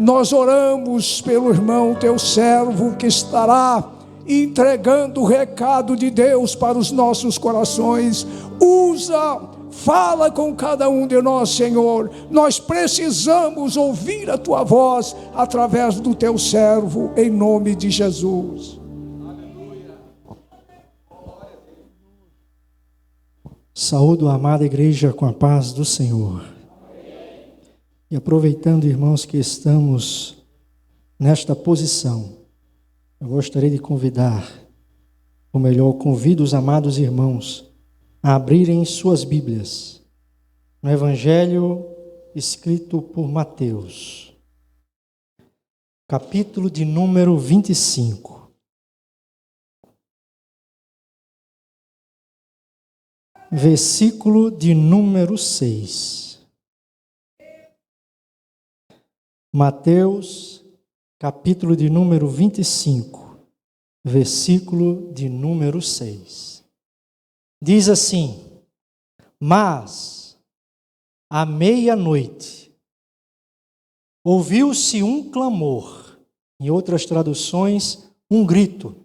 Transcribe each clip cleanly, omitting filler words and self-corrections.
Nós oramos pelo irmão teu servo que estará entregando o recado de Deus para os nossos corações. Fala com cada um de nós, Senhor. Nós precisamos ouvir a tua voz através do teu servo, em nome de Jesus. Saúdo a amada igreja com a paz do Senhor. E aproveitando, irmãos, que estamos nesta posição, eu gostaria de convidar, ou melhor, convido os amados irmãos a abrirem suas Bíblias no Evangelho escrito por Mateus, capítulo de número 25. Versículo de número 6. Mateus, capítulo de número 25, versículo de número 6. Diz assim: mas, à meia-noite, ouviu-se um clamor, em outras traduções, um grito.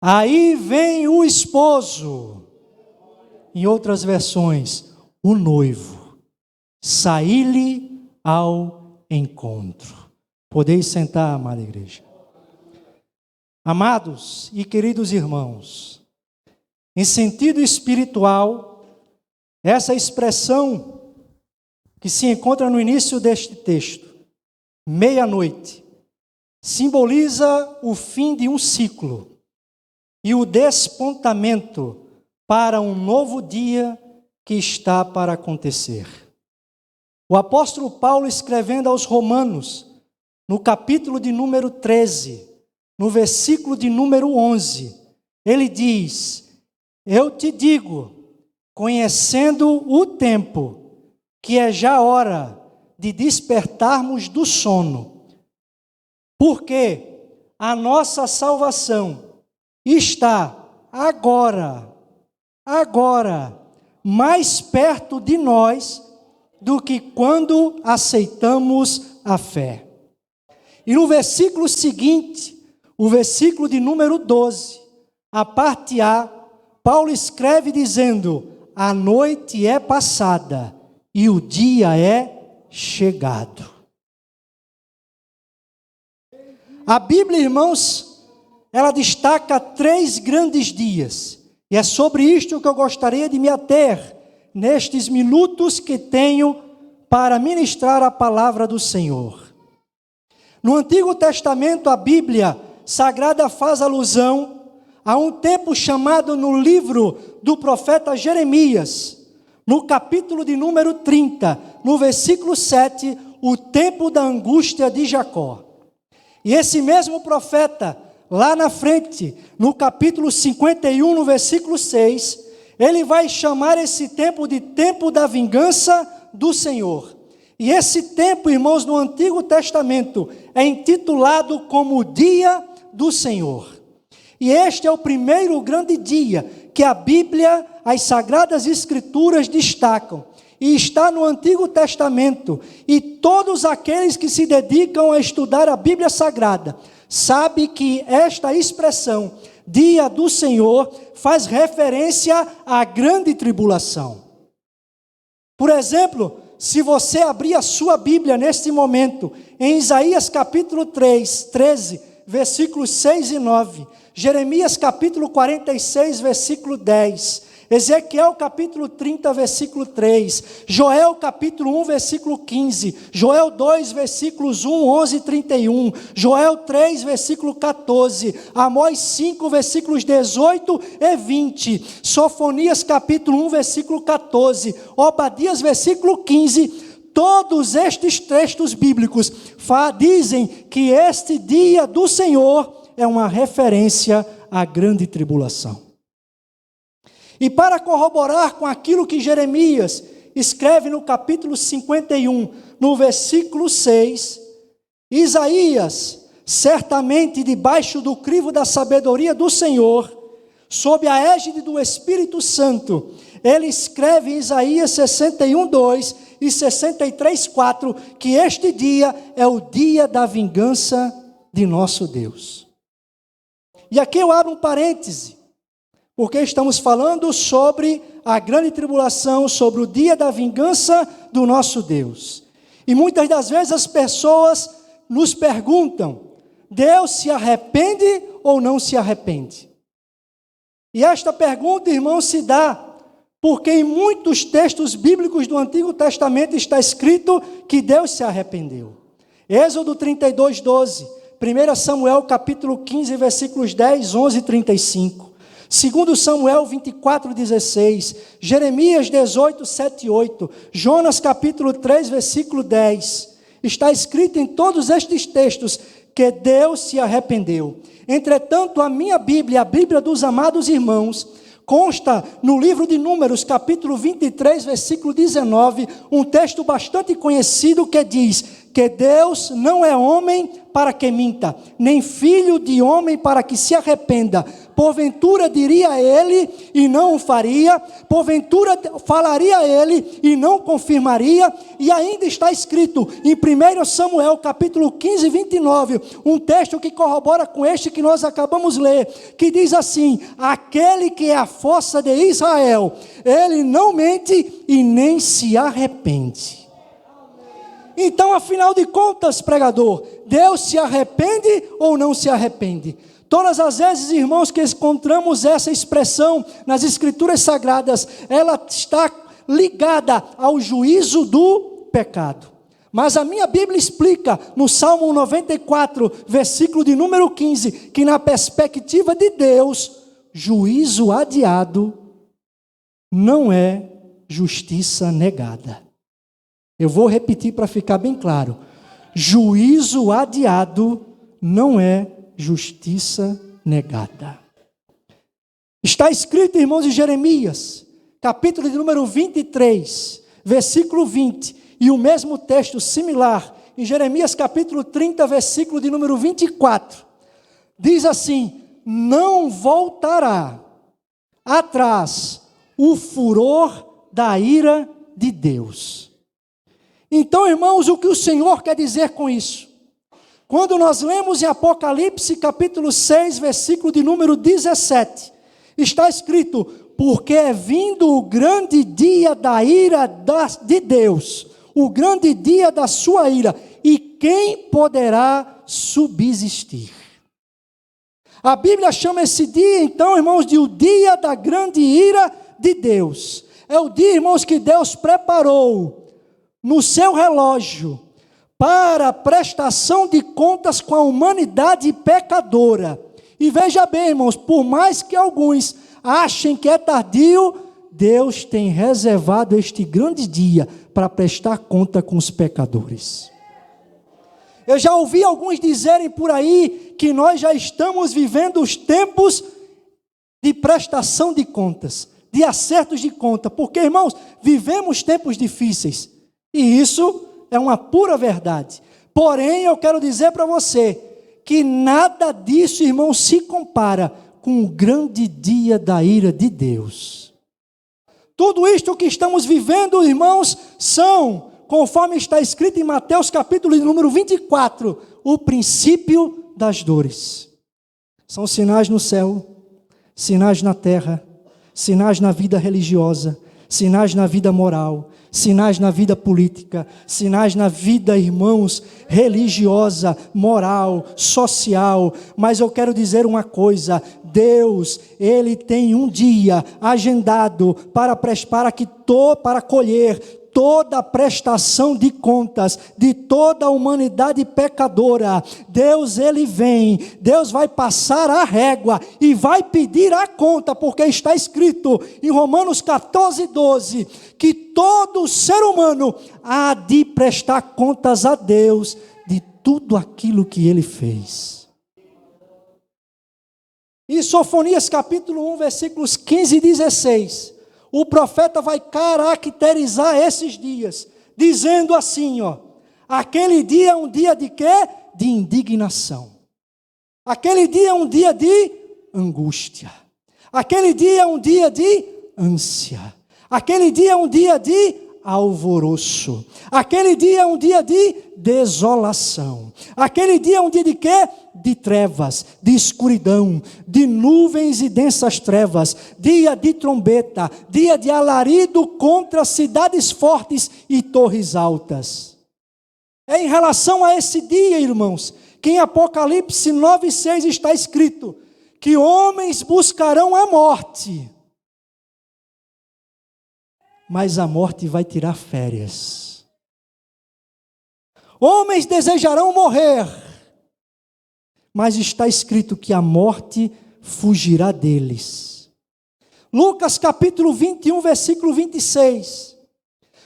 Aí vem o esposo. Em outras versões, o noivo. Saí-lhe ao encontro. Podeis sentar, amada igreja. Amados e queridos irmãos, em sentido espiritual, essa expressão que se encontra no início deste texto, meia-noite, simboliza o fim de um ciclo e o despontamento para um novo dia que está para acontecer. O apóstolo Paulo, escrevendo aos Romanos, no capítulo de número 13, no versículo de número 11, ele diz: eu te digo, conhecendo o tempo, que é já hora de despertarmos do sono, porque a nossa salvação está agora, mais perto de nós do que quando aceitamos a fé. E no versículo seguinte, o versículo de número 12, a parte A, Paulo escreve dizendo: a noite é passada e o dia é chegado. A Bíblia, irmãos, ela destaca 3 grandes dias. E é sobre isto que eu gostaria de me ater nestes minutos que tenho para ministrar a palavra do Senhor. No Antigo Testamento, a Bíblia Sagrada faz alusão a um tempo chamado no livro do profeta Jeremias, no capítulo de número 30, no versículo 7, o tempo da angústia de Jacó. E esse mesmo profeta, lá na frente, no capítulo 51, no versículo 6, ele vai chamar esse tempo de tempo da vingança do Senhor. E esse tempo, irmãos, no Antigo Testamento, é intitulado como o Dia do Senhor. E este é o primeiro grande dia que a Bíblia, as Sagradas Escrituras destacam. E está no Antigo Testamento. E todos aqueles que se dedicam a estudar a Bíblia Sagrada sabe que esta expressão, Dia do Senhor, faz referência à grande tribulação. Por exemplo, se você abrir a sua Bíblia neste momento, em Isaías capítulo 13, versículos 6 e 9, Jeremias capítulo 46, versículo 10, Ezequiel capítulo 30, versículo 3, Joel capítulo 1, versículo 15, Joel 2, versículos 1, 11 e 31, Joel 3, versículo 14, Amós 5, versículos 18 e 20, Sofonias capítulo 1, versículo 14, Obadias versículo 15, todos estes textos bíblicos dizem que este dia do Senhor é uma referência à grande tribulação. E para corroborar com aquilo que Jeremias escreve no capítulo 51, no versículo 6, Isaías, certamente debaixo do crivo da sabedoria do Senhor, sob a égide do Espírito Santo, ele escreve em Isaías 61, 2, e 63:4, que este dia é o dia da vingança de nosso Deus. E aqui eu abro um parêntese, porque estamos falando sobre a grande tribulação, sobre o dia da vingança do nosso Deus. E muitas das vezes as pessoas nos perguntam: Deus se arrepende ou não se arrepende? E esta pergunta, irmão, se dá porque em muitos textos bíblicos do Antigo Testamento está escrito que Deus se arrependeu. Êxodo 32:12, 1 Samuel capítulo 15, versículos 10, 11 e 35. 2 Samuel 24:16, Jeremias 18, 7 e 8, Jonas capítulo 3, versículo 10. Está escrito em todos estes textos que Deus se arrependeu. Entretanto, a minha Bíblia, a Bíblia dos amados irmãos, consta no livro de Números, capítulo 23, versículo 19, um texto bastante conhecido que diz que Deus não é homem para que minta, nem filho de homem para que se arrependa. Porventura diria ele e não o faria, porventura falaria ele e não confirmaria. E ainda está escrito em 1 Samuel capítulo 15, 29, um texto que corrobora com este que nós acabamos de ler, que diz assim: aquele que é a força de Israel, ele não mente e nem se arrepende. Então, afinal de contas, pregador, Deus se arrepende ou não se arrepende? Todas as vezes, irmãos, que encontramos essa expressão nas Escrituras Sagradas, ela está ligada ao juízo do pecado. Mas a minha Bíblia explica, no Salmo 94, versículo de número 15, que na perspectiva de Deus, juízo adiado não é justiça negada. Eu vou repetir para ficar bem claro. Juízo adiado não é justiça negada. Está escrito, irmãos, em Jeremias, capítulo de número 23, versículo 20, e o mesmo texto similar, em Jeremias capítulo 30, versículo de número 24, diz assim: não voltará atrás o furor da ira de Deus. Então, irmãos, o que o Senhor quer dizer com isso? Quando nós lemos em Apocalipse capítulo 6, versículo de número 17, está escrito: porque é vindo o grande dia da ira de Deus, o grande dia da sua ira, e quem poderá subsistir? A Bíblia chama esse dia, então, irmãos, de o dia da grande ira de Deus. É o dia, irmãos, que Deus preparou no seu relógio para a prestação de contas com a humanidade pecadora. E veja bem, irmãos, por mais que alguns achem que é tardio, Deus tem reservado este grande dia para prestar conta com os pecadores. Eu já ouvi alguns dizerem por aí que nós já estamos vivendo os tempos de prestação de contas, de acertos de conta, porque, irmãos, vivemos tempos difíceis, e isso é uma pura verdade. Porém, eu quero dizer para você que nada disso, irmão, se compara com o grande dia da ira de Deus. Tudo isto que estamos vivendo, irmãos, são, conforme está escrito em Mateus capítulo número 24, o princípio das dores. São sinais no céu, sinais na terra, sinais na vida religiosa, sinais na vida moral, sinais na vida política, sinais na vida, irmãos, religiosa, moral, social. Mas eu quero dizer uma coisa: Deus, Ele tem um dia agendado para colher toda a prestação de contas de toda a humanidade pecadora. Deus, Ele vem, Deus vai passar a régua e vai pedir a conta, porque está escrito em Romanos 14, 12, que todo ser humano há de prestar contas a Deus de tudo aquilo que ele fez. Em Sofonias capítulo 1, versículos 15 e 16, o profeta vai caracterizar esses dias, dizendo assim, aquele dia é um dia de quê? De indignação. Aquele dia é um dia de angústia. Aquele dia é um dia de ânsia. Aquele dia é um dia de alvoroço. Aquele dia é um dia de desolação. Aquele dia é um dia de quê? De trevas, de escuridão, de nuvens e densas trevas, dia de trombeta, dia de alarido contra cidades fortes e torres altas. É em relação a esse dia, irmãos, que em Apocalipse 9:6 está escrito que homens buscarão a morte, mas a morte vai tirar férias. Homens desejarão morrer, mas está escrito que a morte fugirá deles. Lucas capítulo 21, versículo 26,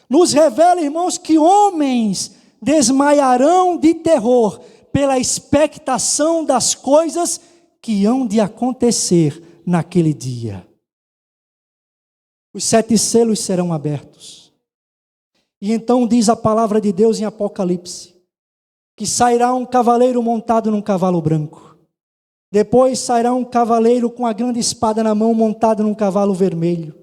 nos revela, irmãos, que homens desmaiarão de terror pela expectação das coisas que hão de acontecer naquele dia. Os 7 selos serão abertos. E então diz a palavra de Deus em Apocalipse, que sairá um cavaleiro montado num cavalo branco. Depois sairá um cavaleiro com a grande espada na mão, montado num cavalo vermelho.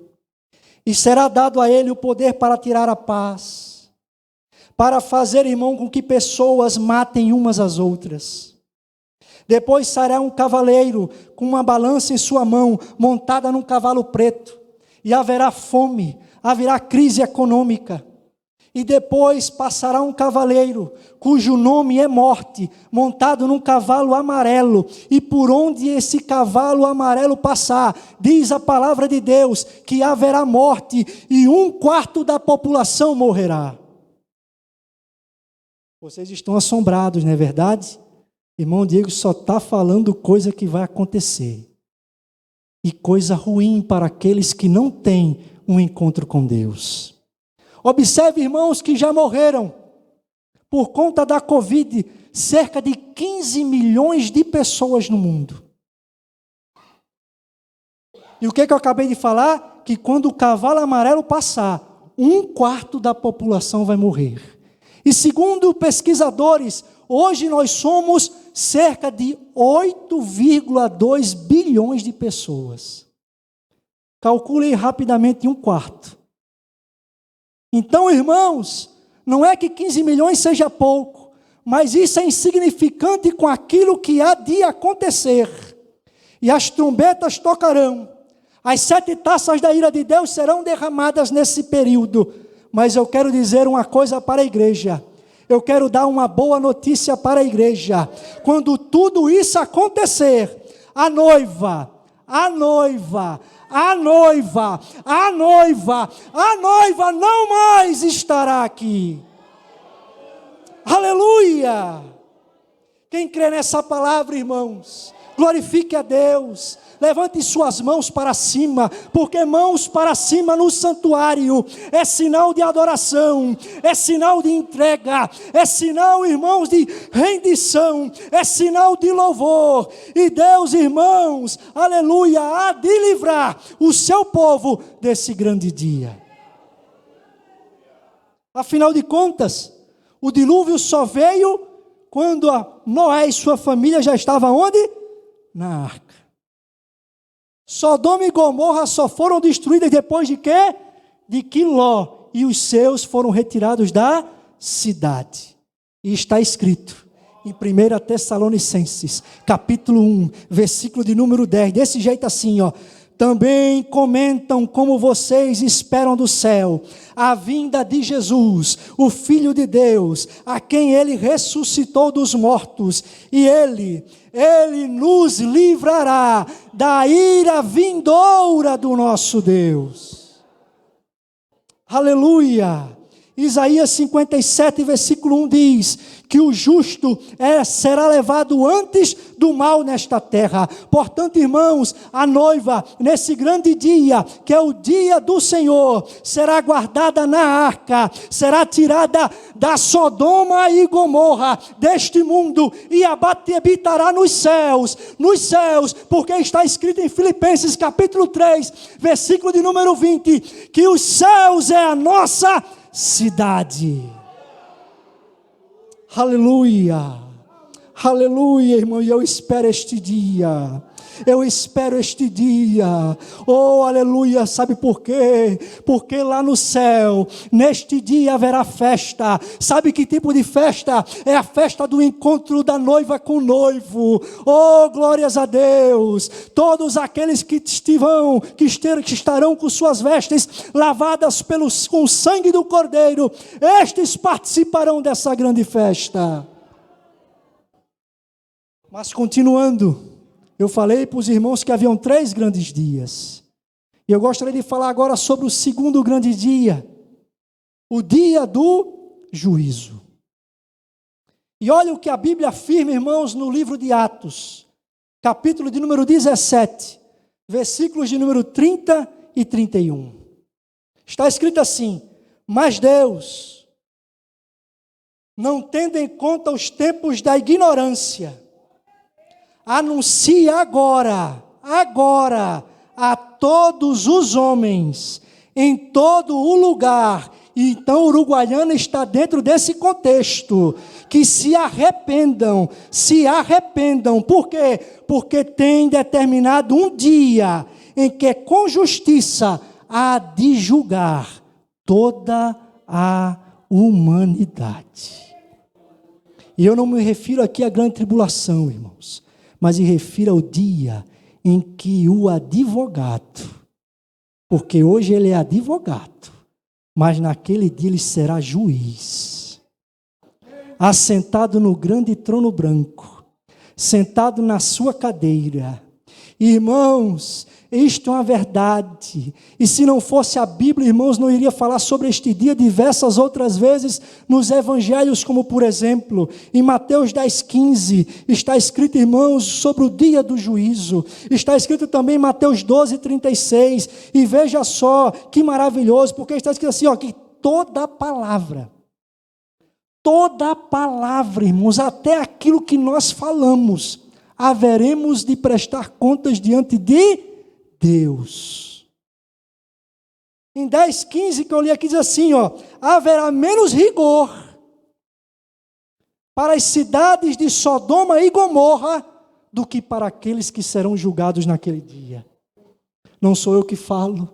E será dado a ele o poder para tirar a paz, para fazer, irmão, com que pessoas matem umas às outras. Depois sairá um cavaleiro com uma balança em sua mão, montada num cavalo preto. E haverá fome, haverá crise econômica. E depois passará um cavaleiro, cujo nome é morte, montado num cavalo amarelo. E por onde esse cavalo amarelo passar, diz a palavra de Deus, que haverá morte e 1/4 da população morrerá. Vocês estão assombrados, não é verdade? Irmão Diego só está falando coisa que vai acontecer. E coisa ruim para aqueles que não têm um encontro com Deus. Observe, irmãos, que já morreram, por conta da Covid, cerca de 15 milhões de pessoas no mundo. E o que eu acabei de falar? Que quando o cavalo amarelo passar, 1/4 da população vai morrer. E segundo pesquisadores, hoje nós somos cerca de 8,2 bilhões de pessoas. Calculem rapidamente 1/4. Então, irmãos, não é que 15 milhões seja pouco, mas isso é insignificante com aquilo que há de acontecer. E as trombetas tocarão, as 7 taças da ira de Deus serão derramadas nesse período. Mas eu quero dizer uma coisa para a igreja. Eu quero dar uma boa notícia para a igreja. Quando tudo isso acontecer, a noiva não mais estará aqui. Aleluia! Quem crê nessa palavra, irmãos, glorifique a Deus. Levante suas mãos para cima, porque mãos para cima no santuário é sinal de adoração, é sinal de entrega, é sinal, irmãos, de rendição, é sinal de louvor. E Deus, irmãos, aleluia, há de livrar o seu povo desse grande dia. Afinal de contas, o dilúvio só veio quando Noé e sua família já estavam onde? Na arca. Sodoma e Gomorra só foram destruídas depois de quê? De que Ló e os seus foram retirados da cidade. E está escrito em 1 Tessalonicenses, capítulo 1, versículo de número 10, desse jeito assim, ó. Também comentam como vocês esperam do céu a vinda de Jesus, o Filho de Deus, a quem Ele ressuscitou dos mortos, e Ele nos livrará da ira vindoura do nosso Deus. Aleluia! Isaías 57, versículo 1 diz que o justo será levado antes do mal nesta terra. Portanto, irmãos, a noiva, nesse grande dia, que é o dia do Senhor, será guardada na arca, será tirada da Sodoma e Gomorra, deste mundo, e habitará nos céus, porque está escrito em Filipenses capítulo 3, versículo de número 20, que os céus é a nossa cidade. Aleluia, aleluia, irmão, e eu espero este dia. Eu espero este dia. Oh, aleluia. Sabe por quê? Porque lá no céu, neste dia haverá festa. Sabe que tipo de festa? É a festa do encontro da noiva com o noivo. Oh, glórias a Deus. Todos aqueles que estarão com suas vestes lavadas com o sangue do Cordeiro, estes participarão dessa grande festa. Mas continuando, eu falei para os irmãos que haviam 3 grandes dias. E eu gostaria de falar agora sobre o segundo grande dia, o dia do juízo. E olha o que a Bíblia afirma, irmãos, no livro de Atos, capítulo de número 17, versículos de número 30 e 31. Está escrito assim: mas Deus, não tendo em conta os tempos da ignorância, anuncia agora, a todos os homens, em todo o lugar. E então Uruguaiana está dentro desse contexto, que se arrependam. Por quê? Porque tem determinado um dia em que com justiça há de julgar toda a humanidade. E eu não me refiro aqui à grande tribulação, irmãos, mas me refiro ao dia em que o advogado, porque hoje ele é advogado, mas naquele dia ele será juiz, assentado no grande trono branco, sentado na sua cadeira. Irmãos, isto é uma verdade, e se não fosse a Bíblia, irmãos, não iria falar sobre este dia diversas outras vezes nos evangelhos, como por exemplo, em Mateus 10:15, está escrito, irmãos, sobre o dia do juízo, está escrito também em Mateus 12:36, e veja só, que maravilhoso, porque está escrito assim, que toda palavra, irmãos, até aquilo que nós falamos, haveremos de prestar contas diante de Deus. Em 10:15 que eu li aqui diz assim, haverá menos rigor para as cidades de Sodoma e Gomorra do que para aqueles que serão julgados naquele dia. Não sou eu que falo,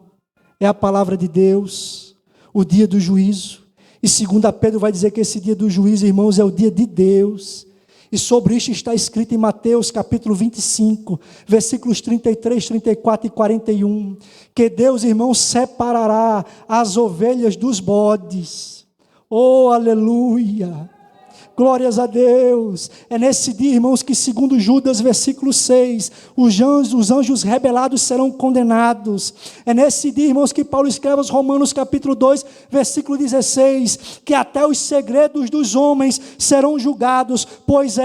é a palavra de Deus, o dia do juízo. E 2 Pedro vai dizer que esse dia do juízo, irmãos, é o dia de Deus. E sobre isso está escrito em Mateus capítulo 25, versículos 33, 34 e 41, que Deus, irmãos, separará as ovelhas dos bodes. Oh, aleluia! Glórias a Deus. É nesse dia, irmãos, que segundo Judas, versículo 6, os anjos rebelados serão condenados. É nesse dia, irmãos, que Paulo escreve aos Romanos, capítulo 2, versículo 16, que até os segredos dos homens serão julgados. Pois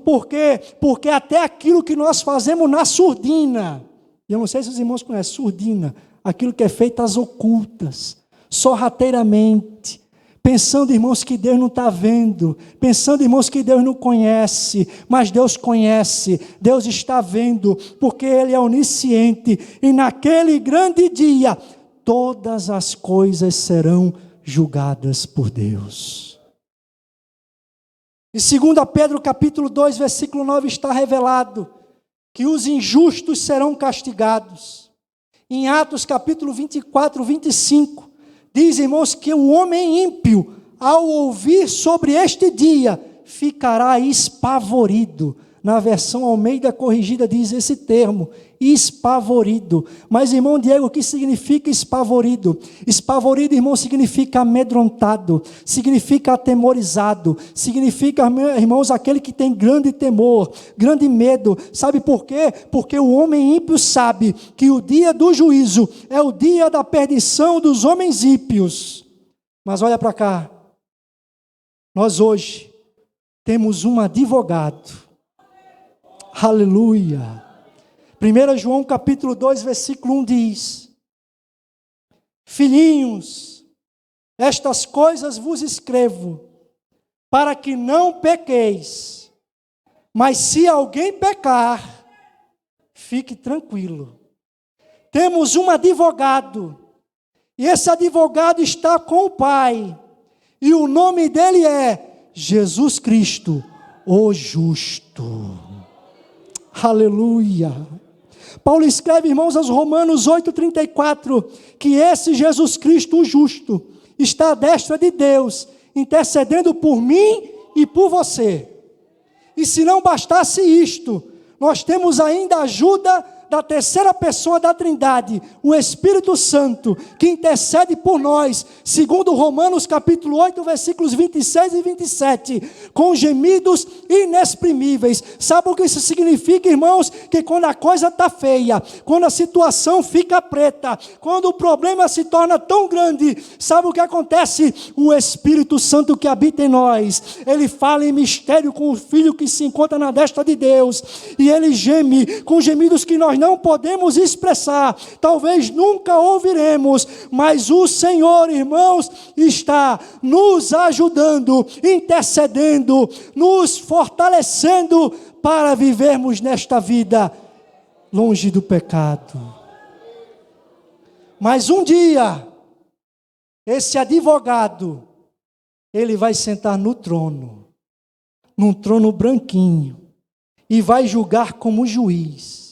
por quê? Porque até aquilo que nós fazemos na surdina, e eu não sei se os irmãos conhecem, surdina, aquilo que é feito às ocultas, sorrateiramente, pensando, irmãos, que Deus não está vendo, pensando, irmãos, que Deus não conhece, mas Deus conhece, Deus está vendo, porque Ele é onisciente, e naquele grande dia, todas as coisas serão julgadas por Deus. Em 2 Pedro capítulo 2, versículo 9, está revelado que os injustos serão castigados. Em Atos capítulo 24, 25, diz, irmãos, que o homem ímpio, ao ouvir sobre este dia, ficará espavorido. Na versão Almeida Corrigida diz esse termo, espavorido. Mas, irmão Diego, o que significa espavorido? Espavorido, irmão, significa amedrontado, significa atemorizado, significa, irmãos, aquele que tem grande temor, grande medo. Sabe por quê? Porque o homem ímpio sabe que o dia do juízo é o dia da perdição dos homens ímpios. Mas olha para cá, nós hoje temos um advogado. Aleluia. 1 João capítulo 2, versículo 1 diz: filhinhos, estas coisas vos escrevo, para que não pequeis. Mas se alguém pecar, fique tranquilo. Temos um advogado, e esse advogado está com o Pai, e o nome dele é Jesus Cristo, o justo. Aleluia. Paulo escreve, irmãos, aos Romanos 8,34, que esse Jesus Cristo, o justo, está à destra de Deus, intercedendo por mim e por você. E se não bastasse isto, nós temos ainda a ajuda da terceira pessoa da Trindade, o Espírito Santo, que intercede por nós, segundo Romanos capítulo 8, versículos 26 e 27, com gemidos inexprimíveis. Sabe o que isso significa, irmãos? Que quando a coisa está feia, quando a situação fica preta, quando o problema se torna tão grande, sabe o que acontece? O Espírito Santo que habita em nós, ele fala em mistério com o Filho que se encontra na destra de Deus, e ele geme com gemidos que nós não podemos expressar, talvez nunca ouviremos, mas o Senhor, irmãos, está nos ajudando, intercedendo, nos fortalecendo para vivermos nesta vida longe do pecado. Mas um dia, esse advogado, ele vai sentar no trono, num trono branquinho, e vai julgar como juiz.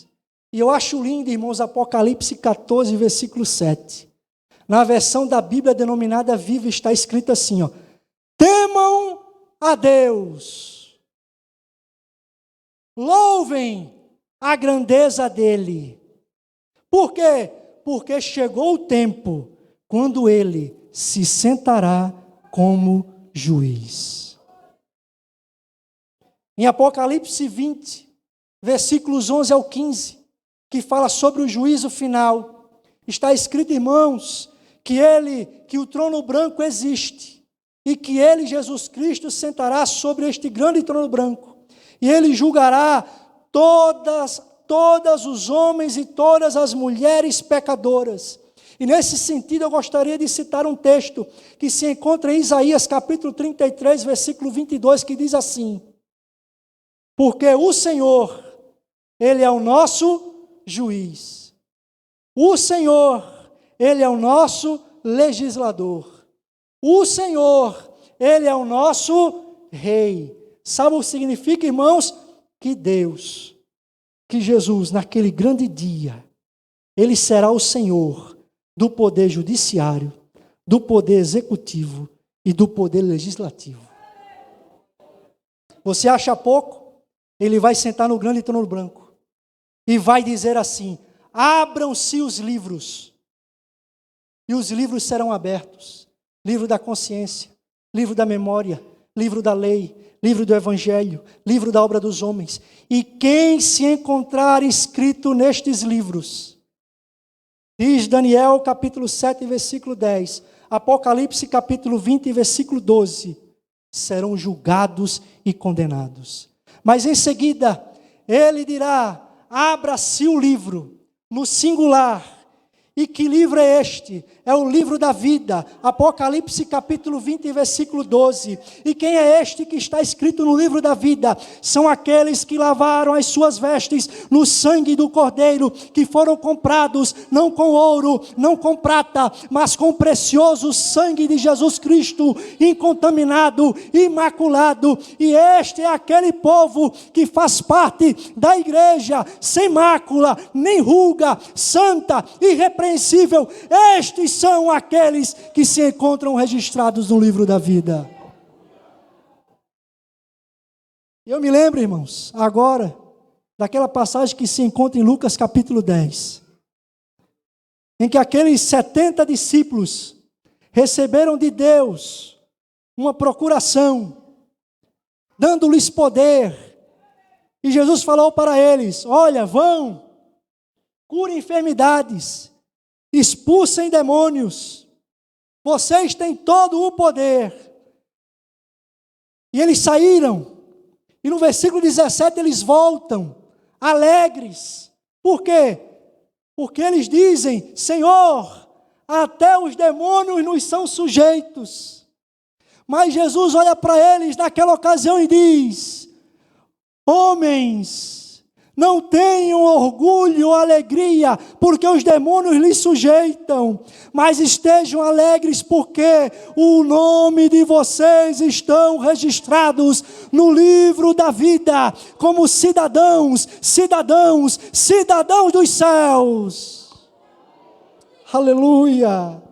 E eu acho lindo, irmãos, Apocalipse 14, versículo 7. Na versão da Bíblia denominada Viva está escrito assim, ó: temam a Deus, louvem a grandeza dele. Por quê? Porque chegou o tempo quando ele se sentará como juiz. Em Apocalipse 20, versículos 11 ao 15, que fala sobre o juízo final, está escrito, irmãos, que o trono branco existe, e que ele, Jesus Cristo, sentará sobre este grande trono branco, e ele julgará todos os homens e todas as mulheres pecadoras. E nesse sentido eu gostaria de citar um texto que se encontra em Isaías capítulo 33, versículo 22, que diz assim: porque o Senhor, ele é o nosso juiz. O Senhor, ele é o nosso legislador. O Senhor, ele é o nosso rei. Sabe o que significa, irmãos? Que Deus, que Jesus, naquele grande dia, ele será o Senhor do poder judiciário, do poder executivo e do poder legislativo. Você acha pouco? Ele vai sentar no grande trono branco e vai dizer assim: abram-se os livros, e os livros serão abertos. Livro da consciência, livro da memória, livro da lei, livro do evangelho, livro da obra dos homens. E quem se encontrar escrito nestes livros, diz Daniel capítulo 7, versículo 10, Apocalipse capítulo 20, versículo 12, serão julgados e condenados. Mas em seguida, ele dirá: abra-se o livro, no singular. E que livro é este? É o livro da vida. Apocalipse capítulo 20, versículo 12. E quem é este que está escrito no livro da vida? São aqueles que lavaram as suas vestes no sangue do Cordeiro, que foram comprados não com ouro, não com prata, mas com o precioso sangue de Jesus Cristo, incontaminado, imaculado. E este é aquele povo que faz parte da igreja, sem mácula, nem ruga, santa, irrepreensível. Estes são aqueles que se encontram registrados no livro da vida. Eu me lembro, irmãos, agora, daquela passagem que se encontra em Lucas capítulo 10, em que aqueles 70 discípulos receberam de Deus uma procuração, dando-lhes poder, e Jesus falou para eles: olha, vão, curem enfermidades, expulsem demônios, vocês têm todo o poder. E eles saíram, e no versículo 17 eles voltam, alegres. Por quê? Porque eles dizem: Senhor, até os demônios nos são sujeitos. Mas Jesus olha para eles naquela ocasião e diz: homens, Não tenham orgulho ou alegria, porque os demônios lhes sujeitam, mas estejam alegres, porque o nome de vocês estão registrados no livro da vida, como cidadãos dos céus. Aleluia,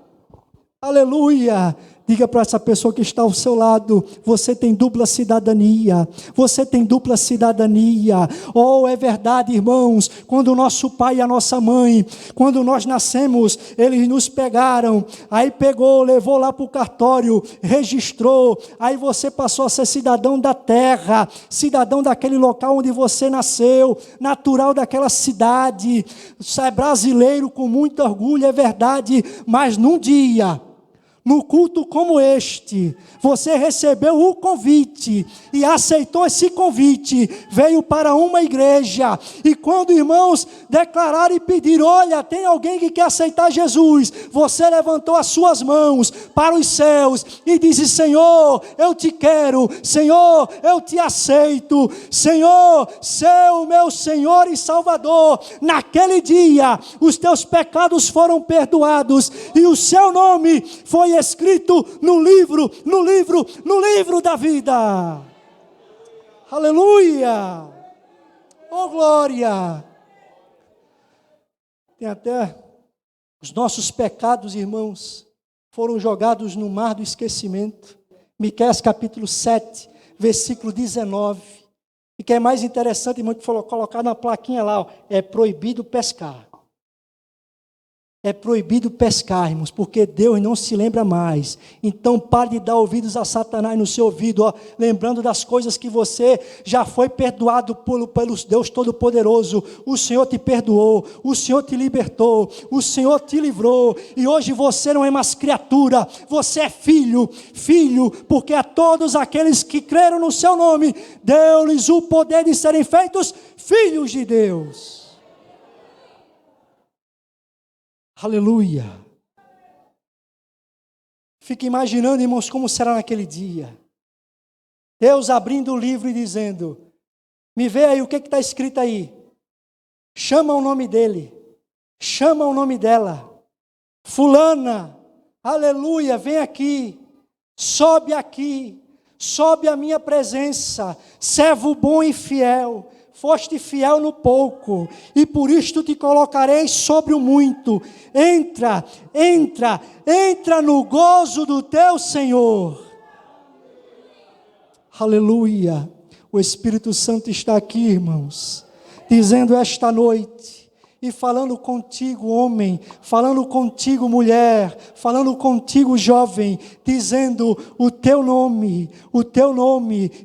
aleluia. Diga para essa pessoa que está ao seu lado: você tem dupla cidadania, você tem dupla cidadania. Oh, é verdade, irmãos, quando o nosso pai e a nossa mãe, quando nós nascemos, eles nos pegaram, aí pegou, levou lá para o cartório, registrou, aí você passou a ser cidadão da terra, cidadão daquele local onde você nasceu, natural daquela cidade, você é brasileiro com muito orgulho, é verdade, mas num dia, no culto como este, você recebeu o convite e aceitou esse convite, veio para uma igreja, e quando irmãos declararam e pediram: olha, tem alguém que quer aceitar Jesus, você levantou as suas mãos para os céus e disse: Senhor, eu te quero, Senhor, eu te aceito, Senhor, ser o meu Senhor e Salvador. Naquele dia, os teus pecados foram perdoados e o seu nome foi escrito no livro da vida. Aleluia! Oh, glória! Tem até os nossos pecados, irmãos, foram jogados no mar do esquecimento. Miqueias capítulo 7, versículo 19. E que é mais interessante, irmão, que falou, colocar na plaquinha lá, ó, é proibido pescar. É proibido pescar, irmãos, porque Deus não se lembra mais. Então pare de dar ouvidos a Satanás no seu ouvido, ó, lembrando das coisas que você já foi perdoado pelo Deus Todo-Poderoso. O Senhor te perdoou, o Senhor te libertou, o Senhor te livrou, e hoje você não é mais criatura, você é filho, porque a todos aqueles que creram no seu nome, deu-lhes o poder de serem feitos filhos de Deus. Aleluia. Fique imaginando, irmãos, como será naquele dia. Deus abrindo o livro e dizendo: me vê aí o que está escrito aí. Chama o nome dele. Chama o nome dela. Fulana, aleluia, vem aqui. Sobe aqui. Sobe a minha presença. Servo bom e fiel. Foste fiel no pouco, e por isto te colocarei sobre o muito. Entra no gozo do teu Senhor. Aleluia. O Espírito Santo está aqui, irmãos, dizendo esta noite, e falando contigo, homem, falando contigo, mulher, falando contigo, jovem, dizendo: o teu nome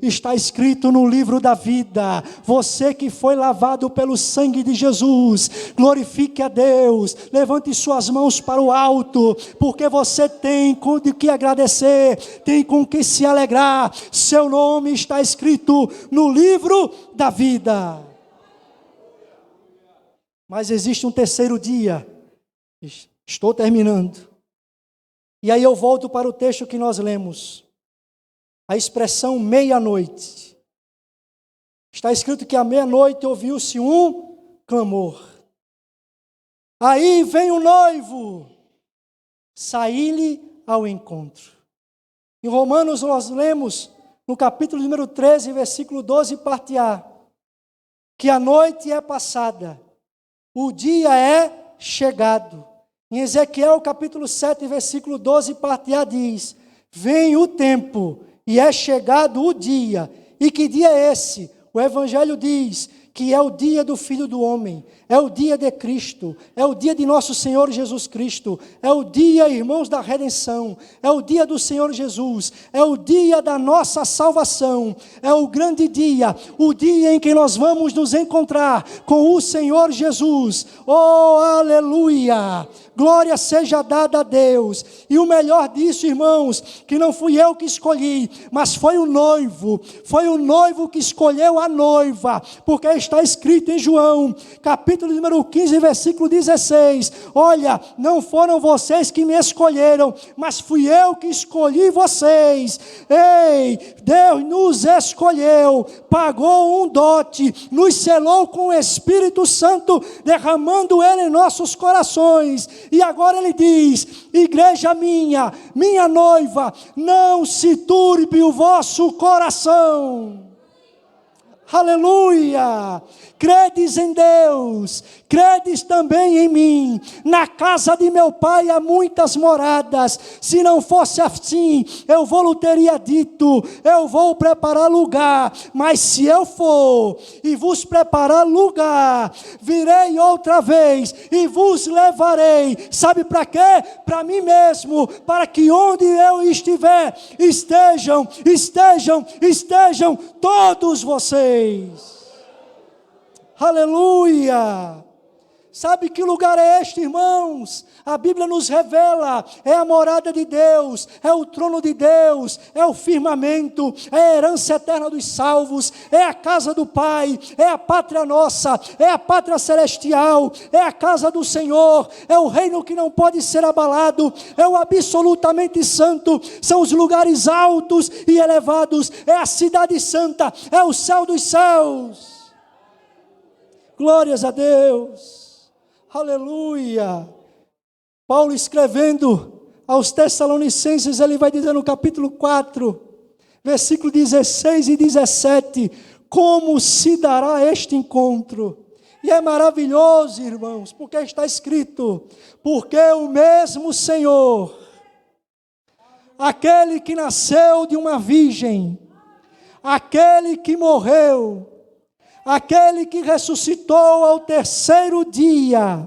está escrito no livro da vida. Você que foi lavado pelo sangue de Jesus, glorifique a Deus, levante suas mãos para o alto, porque você tem com o que agradecer, tem com o que se alegrar. Seu nome está escrito no livro da vida. Mas existe um terceiro dia. Estou terminando. E aí eu volto para o texto que nós lemos. A expressão meia-noite. Está escrito que à meia-noite ouviu-se um clamor. Aí vem o noivo sair-lhe ao encontro. Em Romanos nós lemos, no capítulo número 13, versículo 12, parte A, que a noite é passada, o dia é chegado. Em Ezequiel capítulo 7, versículo 12, parte A diz: vem o tempo e é chegado o dia. E que dia é esse? O Evangelho diz que é o dia do Filho do Homem, é o dia de Cristo, é o dia de nosso Senhor Jesus Cristo, é o dia, irmãos, da redenção, é o dia do Senhor Jesus, é o dia da nossa salvação, é o grande dia, o dia em que nós vamos nos encontrar com o Senhor Jesus. Oh, aleluia! Glória seja dada a Deus. E o melhor disso, irmãos, que não fui eu que escolhi, mas foi o noivo que escolheu a noiva, porque está escrito em João, capítulo capítulo número 15, versículo 16. Olha, não foram vocês que me escolheram, mas fui eu que escolhi vocês. Ei, Deus nos escolheu, pagou um dote, nos selou com o Espírito Santo, derramando ele em nossos corações. E agora ele diz: igreja minha, minha noiva, não se turbe o vosso coração. Aleluia! Credes em Deus, credes também em mim. Na casa de meu pai há muitas moradas. Se não fosse assim, eu vou teria dito: eu vou preparar lugar. Mas se eu for e vos preparar lugar, virei outra vez e vos levarei. Sabe para quê? Para mim mesmo, para que onde eu estiver, estejam todos vocês. Aleluia! Sabe que lugar é este, irmãos? A Bíblia nos revela: é a morada de Deus, é o trono de Deus, é o firmamento, é a herança eterna dos salvos, é a casa do Pai, é a pátria nossa, é a pátria celestial, é a casa do Senhor, é o reino que não pode ser abalado, é o absolutamente santo, são os lugares altos e elevados, é a cidade santa, é o céu dos céus. Glórias a Deus, aleluia. Paulo escrevendo aos Tessalonicenses, ele vai dizer no capítulo 4, versículo 16 e 17, como se dará este encontro. E é maravilhoso, irmãos, porque está escrito: porque o mesmo Senhor, aquele que nasceu de uma virgem, aquele que morreu, aquele que ressuscitou ao terceiro dia,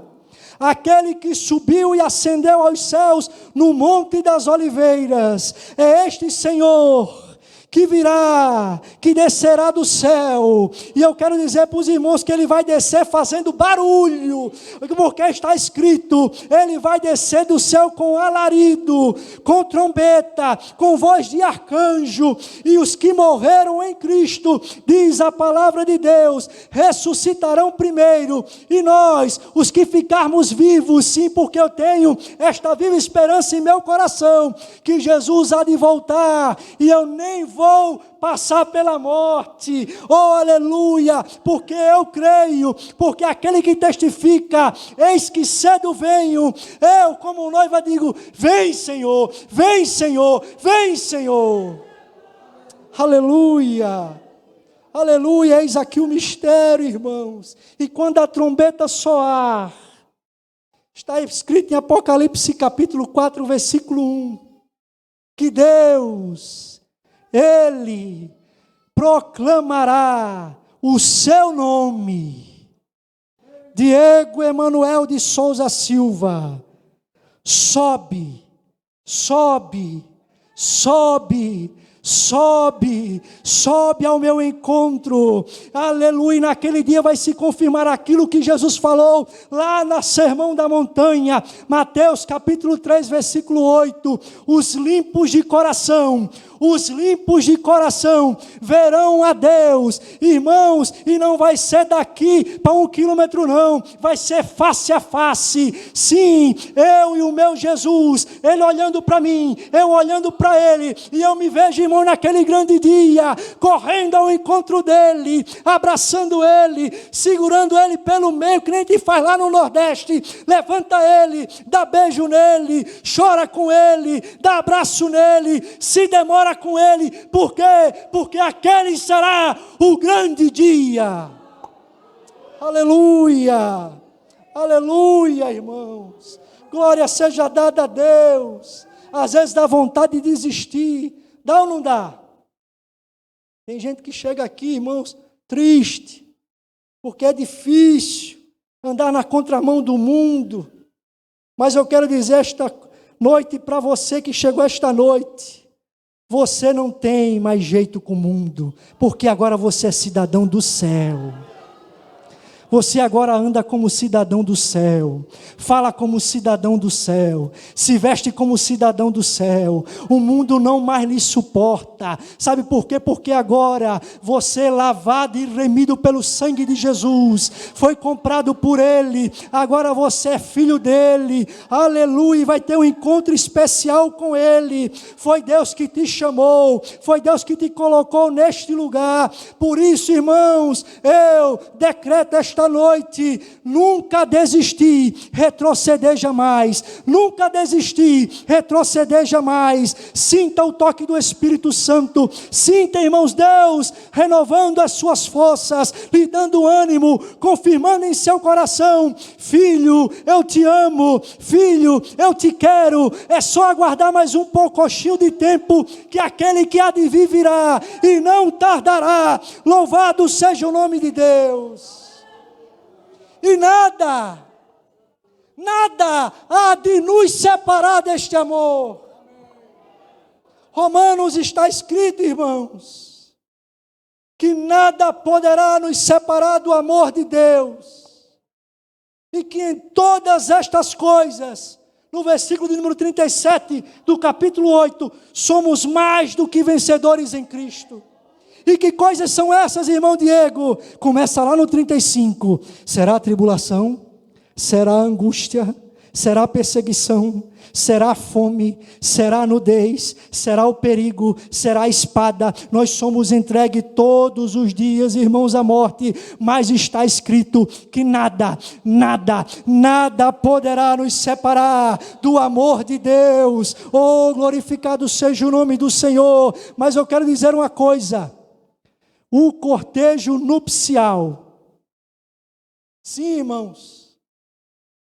aquele que subiu e ascendeu aos céus no Monte das Oliveiras, é este Senhor que virá, que descerá do céu. E eu quero dizer para os irmãos que ele vai descer fazendo barulho, porque está escrito: ele vai descer do céu com alarido, com trombeta, com voz de arcanjo, e os que morreram em Cristo, diz a palavra de Deus, ressuscitarão primeiro, e nós, os que ficarmos vivos, sim, porque eu tenho esta viva esperança em meu coração, que Jesus há de voltar, e eu nem vou passar pela morte, oh aleluia, porque eu creio, porque aquele que testifica: eis que cedo venho, eu como noiva digo: vem Senhor, vem Senhor, vem Senhor, aleluia, aleluia. Eis aqui o mistério, irmãos, e quando a trombeta soar, está escrito em Apocalipse capítulo 4, versículo 1, que Deus, Ele proclamará o seu nome. Diego Emanuel de Souza Silva, sobe, sobe, sobe, sobe, sobe ao meu encontro, aleluia. Naquele dia vai se confirmar aquilo que Jesus falou lá no Sermão da Montanha, Mateus capítulo 3, versículo 8, os limpos de coração verão a Deus, irmãos, e não vai ser daqui para 1 quilômetro não, vai ser face a face, sim, eu e o meu Jesus, Ele olhando para mim, eu olhando para Ele, e eu me vejo, irmão, naquele grande dia, correndo ao encontro dEle, abraçando Ele, segurando Ele pelo meio, que nem te faz lá no Nordeste, levanta Ele, dá beijo nele, chora com Ele, dá abraço nele, se demora com Ele. Por quê? Porque aquele será o grande dia. Aleluia, aleluia, irmãos, glória seja dada a Deus. Às vezes dá vontade de desistir, dá ou não dá? Tem gente que chega aqui, irmãos, triste, porque é difícil andar na contramão do mundo. Mas eu quero dizer esta noite para você que chegou esta noite: você não tem mais jeito com o mundo, porque agora você é cidadão do céu. Você agora anda como cidadão do céu, fala como cidadão do céu, se veste como cidadão do céu. O mundo não mais lhe suporta. volta. Sabe por quê? Porque agora você é lavado e remido pelo sangue de Jesus, foi comprado por Ele, agora você é filho dEle, aleluia, e vai ter um encontro especial com Ele. Foi Deus que te chamou, foi Deus que te colocou neste lugar. Por isso, irmãos, eu decreto esta noite: nunca desistir, retroceder jamais, nunca desistir, retroceder jamais. Sinta o toque do Espírito Santo, sinta, irmãos, Deus renovando as suas forças, lhe dando ânimo, confirmando em seu coração: filho, eu te amo, filho, eu te quero. É só aguardar mais um pouquinho de tempo, que aquele que há de vir virá e não tardará. Louvado seja o nome de Deus. E nada há de nos separar deste amor. Romanos está escrito, irmãos, que nada poderá nos separar do amor de Deus, e que em todas estas coisas, no versículo de número 37 do capítulo 8, somos mais do que vencedores em Cristo. E que coisas são essas, irmão Diego? Começa lá no 35. Será a tribulação? Será a angústia? Será a perseguição? Será a fome? Será a nudez? Será o perigo? Será a espada? Nós somos entregues todos os dias, irmãos, à morte, mas está escrito que nada poderá nos separar do amor de Deus. Oh, glorificado seja o nome do Senhor. Mas eu quero dizer uma coisa: o cortejo nupcial, sim, irmãos,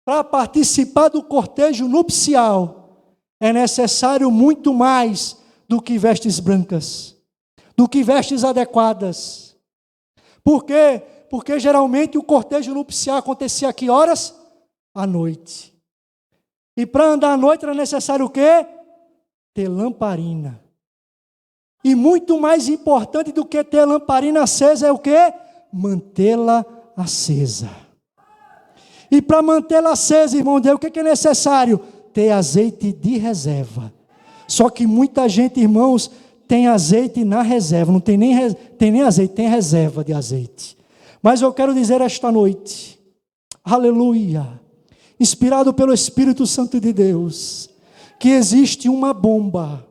para participar do cortejo nupcial, é necessário muito mais do que vestes brancas, do que vestes adequadas. Por quê? Porque geralmente o cortejo nupcial acontecia a que horas? À noite. E para andar à noite era necessário o quê? Ter lamparina. E muito mais importante do que ter lamparina acesa é o quê? Mantê-la acesa. E para mantê-la acesa, irmão Deus, o que é necessário? Ter azeite de reserva. Só que muita gente, irmãos, tem azeite na reserva. Não tem nem azeite, tem reserva de azeite. Mas eu quero dizer esta noite, aleluia, inspirado pelo Espírito Santo de Deus, que existe uma bomba,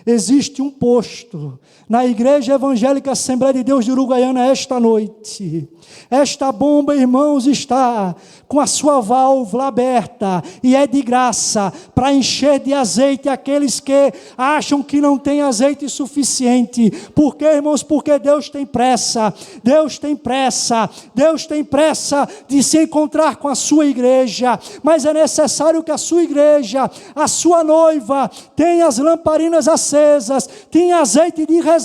existe um posto na Igreja Evangélica Assembleia de Deus de Uruguaiana esta noite. Esta bomba, irmãos, está com a sua válvula aberta e é de graça para encher de azeite aqueles que acham que não tem azeite suficiente. Por quê, irmãos? Porque Deus tem pressa. Deus tem pressa de se encontrar com a sua igreja. Mas é necessário que a sua igreja, a sua noiva, tenha as lamparinas acesas, tenha azeite de reserva.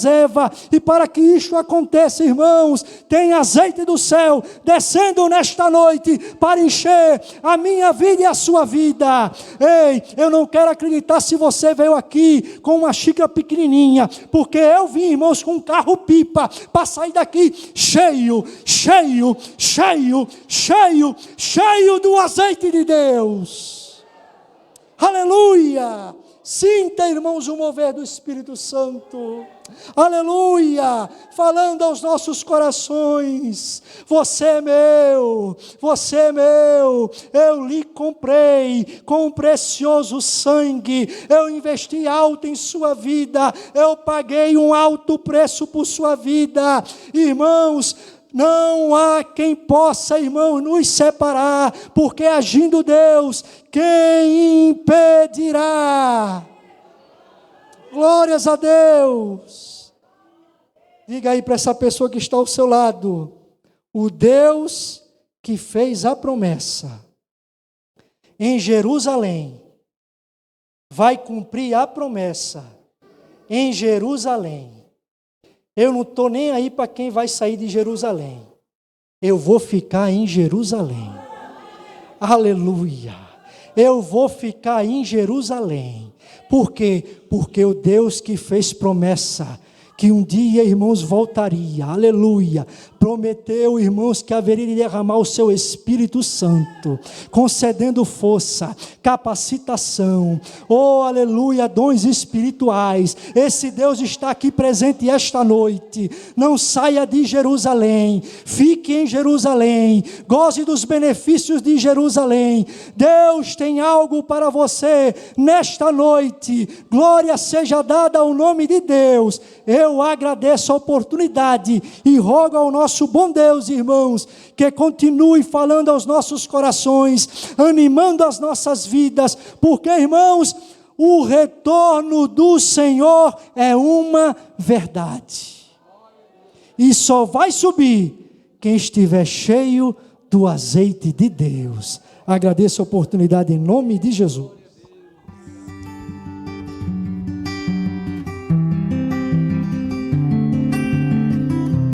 E para que isto aconteça, irmãos, tem azeite do céu descendo nesta noite para encher a minha vida e a sua vida. Ei, eu não quero acreditar se você veio aqui com uma xícara pequenininha, porque eu vim, irmãos, com um carro pipa para sair daqui cheio do azeite de Deus. Aleluia! Sinta, irmãos, o mover do Espírito Santo. Aleluia, falando aos nossos corações: você é meu, eu lhe comprei com um precioso sangue, eu investi alto em sua vida, eu paguei um alto preço por sua vida. Irmãos, não há quem possa, irmão, nos separar, porque agindo Deus, quem impedirá? Glórias a Deus. Diga aí para essa pessoa que está ao seu lado: o Deus que fez a promessa em Jerusalém vai cumprir a promessa em Jerusalém. Eu não estou nem aí para quem vai sair de Jerusalém. Eu vou ficar em Jerusalém. Aleluia. Eu vou ficar em Jerusalém. Por quê? Porque o Deus que fez promessa que um dia, irmãos, voltaria, aleluia. Prometeu, irmãos, que haveria de derramar o seu Espírito Santo, concedendo força, capacitação, oh, aleluia, dons espirituais. Esse Deus está aqui presente esta noite. Não saia de Jerusalém, fique em Jerusalém, goze dos benefícios de Jerusalém. Deus tem algo para você nesta noite. Glória seja dada ao nome de Deus. Eu agradeço a oportunidade e rogo ao nosso bom Deus, irmãos, que continue falando aos nossos corações, animando as nossas vidas, porque, irmãos, o retorno do Senhor é uma verdade. E só vai subir quem estiver cheio do azeite de Deus. Agradeço a oportunidade em nome de Jesus.